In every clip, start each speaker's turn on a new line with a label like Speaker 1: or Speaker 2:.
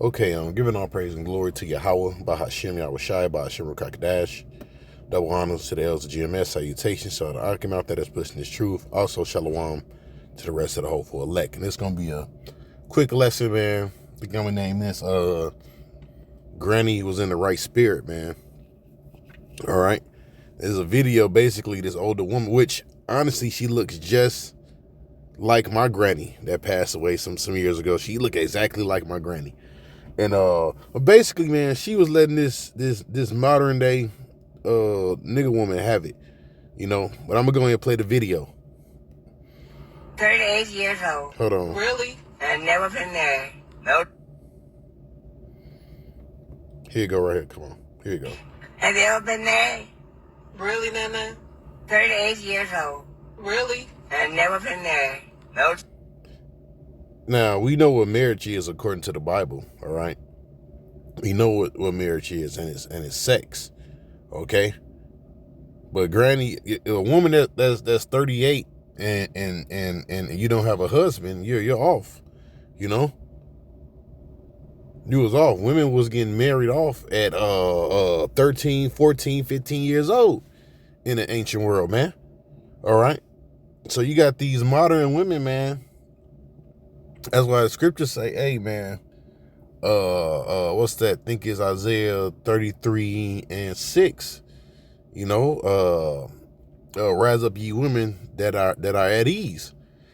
Speaker 1: Okay, giving all praise and glory to Yahweh, Bahashem Yahushai, Bahashem Rakakadash. Double honors to the elders of GMS. Salutations to the Archimouth that is pushing this truth. Also, Shalom to the rest of the hopeful elect. And it's going to be a quick lesson, man. I think I'm going to name this, Granny was in the right spirit, man. All right. There's a video, basically, this older woman, which, honestly, she looks just like my granny that passed away some years ago. She looked exactly like my granny. And basically, man, she was letting this modern day nigga woman have it, you know. But I'm gonna go ahead and play the video.
Speaker 2: 38 years old.
Speaker 1: Hold on.
Speaker 2: Really? I've never been there. No.
Speaker 1: Here you go, right here. Come on. Here you go.
Speaker 2: Have you ever been there?
Speaker 3: Really, Nana?
Speaker 2: 38 years old.
Speaker 3: Really?
Speaker 2: I've never been there. No.
Speaker 1: Now, we know what marriage is according to the Bible, all right? We know what marriage is, and it's sex, okay? But granny, a woman that's 38 and you don't have a husband, you're off, you know? You was off. Women was getting married off at 13, 14, 15 years old in the ancient world, man. All right? So you got these modern women, man. That's why the scriptures say, hey, man, what's that? I think it's Isaiah 33:6. You know, rise up ye women that are at ease.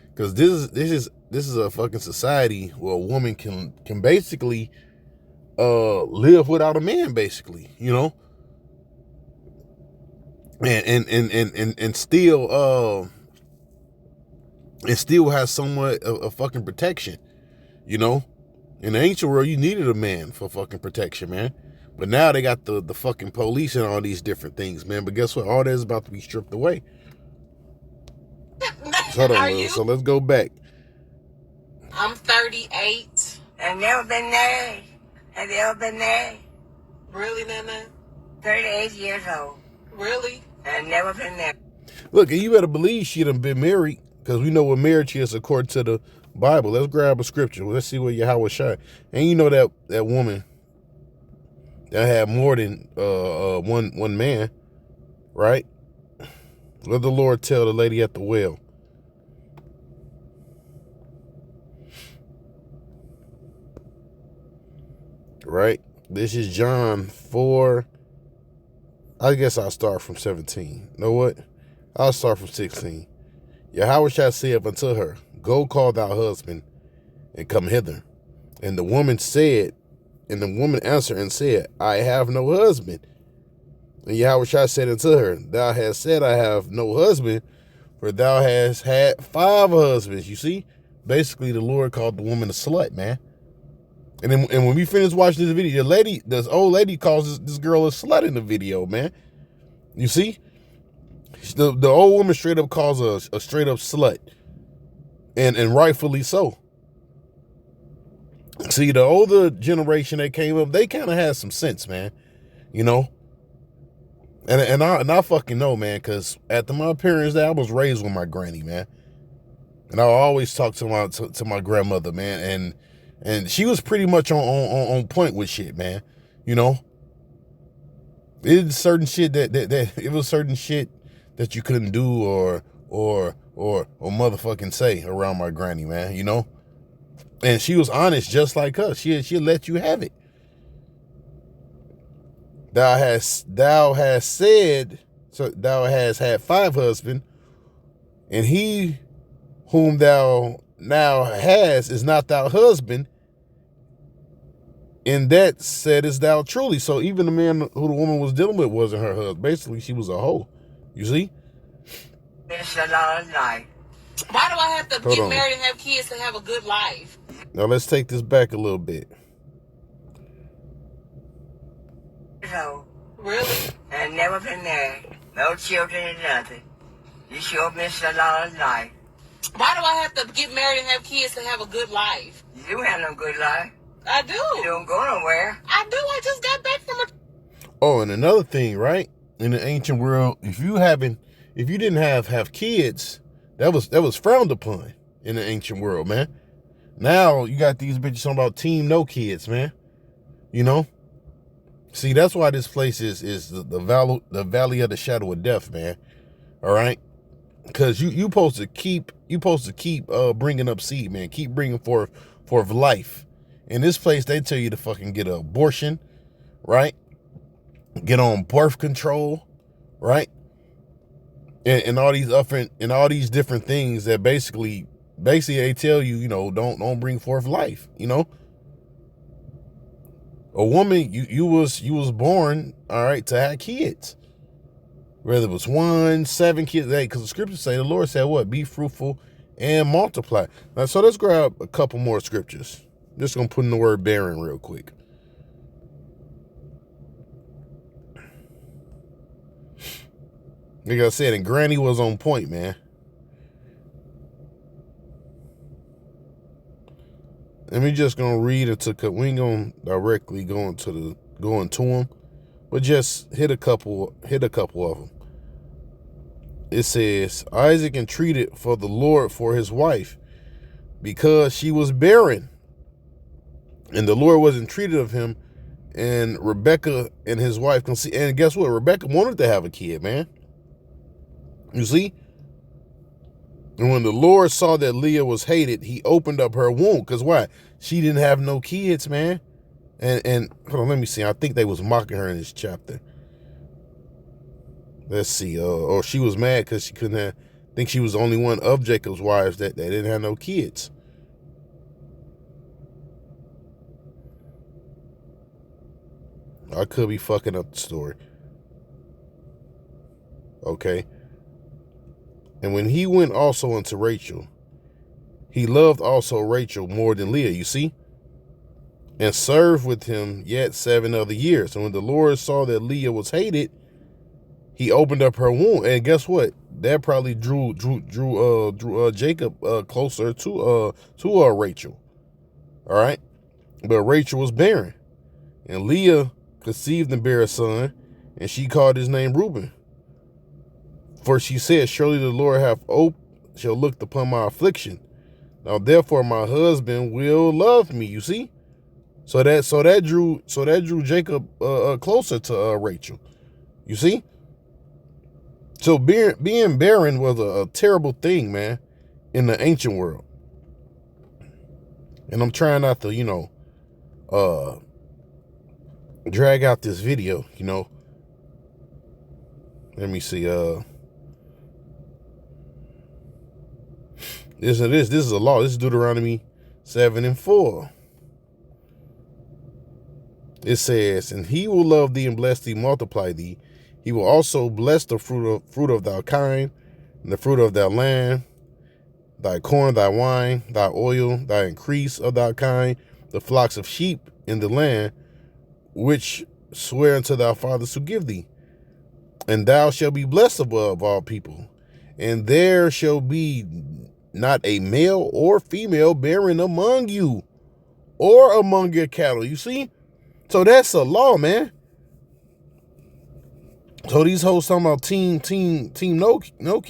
Speaker 1: Because this is a fucking society where a woman can basically live without a man, basically, you know. And still has somewhat of fucking protection, you know. In the ancient world, you needed a man for fucking protection, man. But now they got the fucking police and all these different things, man. But guess what? All that is about to be stripped away. Hold on, so let's go back.
Speaker 3: I'm 38.
Speaker 2: I've never been there. Have you ever been there?
Speaker 3: Really, Nana?
Speaker 2: 38 years old.
Speaker 3: Really?
Speaker 2: I've never been there.
Speaker 1: Look, you better believe she done been married, because we know what marriage is according to the Bible. Let's grab a scripture. Let's see what Yahweh shot. And you know that woman that had more than one man, right? Let the Lord tell the lady at the well. Right? This is John 4. I guess I'll start from 17. You know what? I'll start from 16. Yahweh shall say up unto her, go call thy husband and come hither. And the woman answered and said, I have no husband. And Yahweh shall said unto her, thou hast said, I have no husband, for thou hast had 5 husbands. You see? Basically, the Lord called the woman a slut, man. And when we finish watching this video, this old lady calls this girl a slut in the video, man. You see? The old woman straight up calls her a straight up slut. And rightfully so. See, the older generation that came up, they kind of had some sense, man. You know? And I fucking know, man, because after my parents' day, I was raised with my granny, man. And I always talk to my grandmother, man, and she was pretty much on point with shit, man. You know? It's certain shit that it was certain shit that you couldn't do or motherfucking say around my granny, man, you know? And she was honest just like us. She'll let you have it. Thou hast said, so thou hast had 5 husbands, and he whom thou now hast is not thy husband, and that saidest thou truly. So even the man who the woman was dealing with wasn't her husband. Basically, she was a hoe. You see?
Speaker 2: It's a lot of life.
Speaker 3: Why do I have to get married and have kids to have a good life?
Speaker 1: Now let's take this back a little bit.
Speaker 2: So,
Speaker 3: Really?
Speaker 2: I've never been there. No children or nothing. You sure missed a lot of life.
Speaker 3: Why do I have to get married and have kids to have a good life?
Speaker 2: You have no good life.
Speaker 3: I do.
Speaker 2: You don't go nowhere.
Speaker 3: I do. I just got back from a...
Speaker 1: Oh, and another thing, right? In the ancient world, if you didn't have kids, that was frowned upon in the ancient world, man. Now you got these bitches talking about team no kids, man. You know? See, that's why this place is the valley of the shadow of death, man. All right? Because you supposed to keep bringing up seed, man. Keep bringing forth life. In this place, they tell you to fucking get an abortion, right? Get on birth control, right? And all these different things that basically they tell you, you know, don't bring forth life, you know. A woman, you was born, all right, to have kids. Whether it was 1, 7 kids, because the scriptures say, the Lord said what? Be fruitful and multiply. Now, so let's grab a couple more scriptures. Just gonna put in the word barren real quick. Like I said, and Granny was on point, man. And we just gonna read it we ain't gonna directly go into them, but just hit a couple of them. It says, Isaac entreated for the Lord for his wife, because she was barren. And the Lord was entreated of him, and Rebekah and his wife conceived. And guess what? Rebekah wanted to have a kid, man. You see? And when the Lord saw that Leah was hated, he opened up her womb. Because why? She didn't have no kids, man. And hold on, let me see. I think they was mocking her in this chapter. Let's see. Or she was mad because she couldn't have. I think she was the only one of Jacob's wives that didn't have no kids. I could be fucking up the story. Okay. And when he went also unto Rachel, he loved also Rachel more than Leah, you see, and served with him yet 7 other years. And when the Lord saw that Leah was hated, he opened up her womb. And guess what? That probably drew Jacob closer to Rachel. All right. But Rachel was barren, and Leah conceived and bare a son, and she called his name Reuben. For she said, surely the Lord shall look upon my affliction. Now therefore my husband will love me. You see? So that drew Jacob closer to Rachel. You see? So being barren was a terrible thing, man, in the ancient world. And I'm trying not to, drag out this video, Let me see. This is a law. This is Deuteronomy 7:4. It says, and he will love thee and bless thee, multiply thee. He will also bless the fruit of thy kind, and the fruit of thy land, thy corn, thy wine, thy oil, thy increase of thy kind, the flocks of sheep in the land, which swear unto thy fathers to give thee. And thou shalt be blessed above all people, and there shall be not a male or female barren among you, or among your cattle. You see? So that's a law, man. So these hoes talking about team no,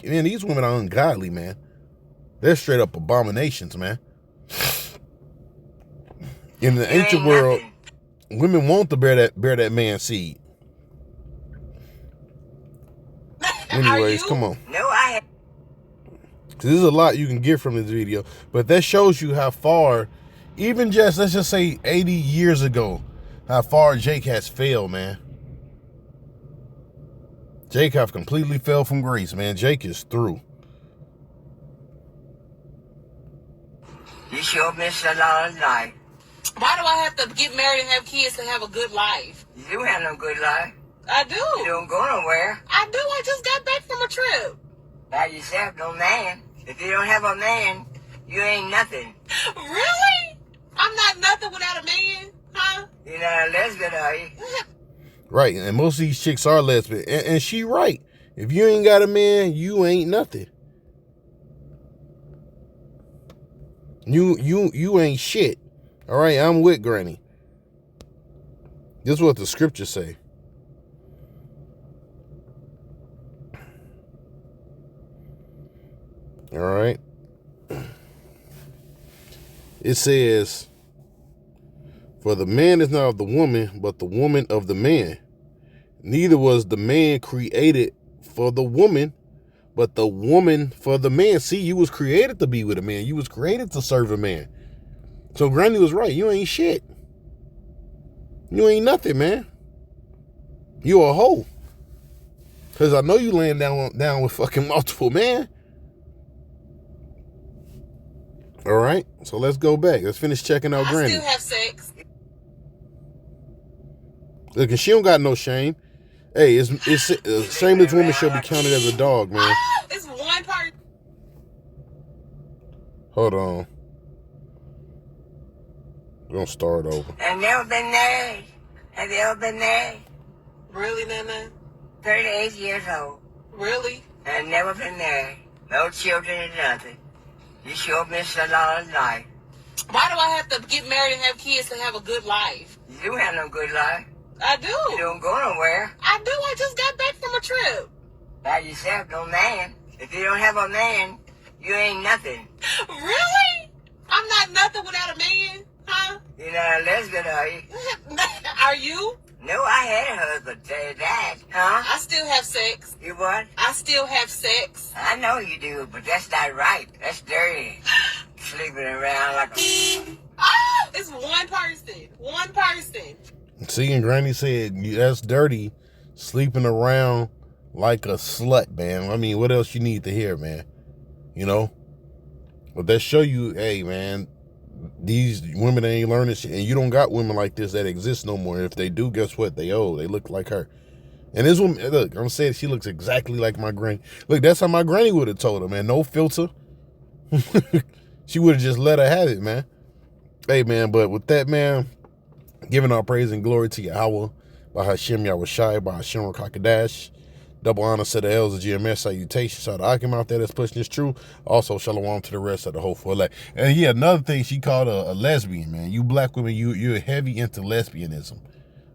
Speaker 1: man, these women are ungodly, man. They're straight up abominations, man. In the ancient world, women want to bear that man's seed. Anyways, come on.
Speaker 2: No, I have.
Speaker 1: There's a lot you can get from this video, but that shows you how far, even just, let's just say 80 years ago, how far Jake has failed, man. Jake have completely fell from grace, man. Jake is through.
Speaker 2: You sure missed a lot of life.
Speaker 3: Why do I have to get married and have kids to have a good life?
Speaker 2: You don't have no good life.
Speaker 3: I do.
Speaker 2: You don't go nowhere.
Speaker 3: I do. I just got back from a trip.
Speaker 2: By yourself, no man. If you don't have a man, you ain't nothing.
Speaker 3: Really? I'm not nothing without a man, huh?
Speaker 2: You're not a lesbian, are you?
Speaker 1: Right, and most of these chicks are lesbian, and she right. If you ain't got a man, you ain't nothing. You ain't shit. All right, I'm with Granny. This is what the scriptures say. All right. It says, for the man is not of the woman, but the woman of the man. Neither was the man created for the woman, but the woman for the man. See, you was created to be with a man. You was created to serve a man. So Granny was right. You ain't shit. You ain't nothing, man. You a hoe. Because I know you laying down with fucking multiple men. All right? So let's go back. Let's finish checking out Granny.
Speaker 3: I still have sex.
Speaker 1: Look, and she don't got no shame. Hey, it's shameless women shall be counted as a dog, man.
Speaker 3: It's one person.
Speaker 1: Hold on. We're going to start over.
Speaker 2: I've never been married. Have you ever been married?
Speaker 3: Really, Nana?
Speaker 2: 38 years old.
Speaker 3: Really?
Speaker 2: I've never been married. No children or nothing. You sure missed a lot of life.
Speaker 3: Why do I have to get married and have kids to have a good life?
Speaker 2: You don't have no good life.
Speaker 3: I do.
Speaker 2: You don't go nowhere.
Speaker 3: I do. I just got back from a trip.
Speaker 2: By yourself, no man. If you don't have a man, you ain't nothing.
Speaker 3: Really? I'm not nothing without a man, huh?
Speaker 2: You're not a lesbian, are you?
Speaker 3: Are you?
Speaker 2: No, I had a husband. That, huh?
Speaker 3: I still have sex.
Speaker 2: You what?
Speaker 3: I still have sex.
Speaker 2: I know you do, but that's not right. That's dirty. Sleeping around like a...
Speaker 3: Oh, it's one person. One person.
Speaker 1: See, and Granny said, that's dirty, sleeping around like a slut, man. I mean, what else you need to hear, man? You know? But that show you, hey, man, these women ain't learning shit. And you don't got women like this that exist no more. If they do, guess what? They old. They look like her. And this woman, look, I'm saying she looks exactly like my granny. Look, that's how my granny would have told her, man. No filter. She would have just let her have it, man. Hey, man, but with that, man, giving our praise and glory to Yahweh, by Hashem Yahushai, by Hashem Rakakadash. Double honor to the elders of GMS. Salutations. Shout out to Akim out there that's pushing this true. Also, shalom to the rest of the whole elect. And yeah, another thing, she called a lesbian, man. You black women, you're heavy into lesbianism.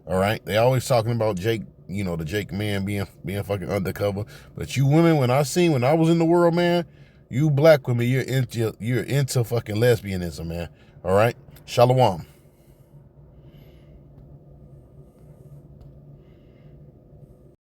Speaker 1: All right? They always talking about Jake, you know, the Jake man being fucking undercover. But you women, when I was in the world, man, you black women, you're into fucking lesbianism, man. All right? Shalom.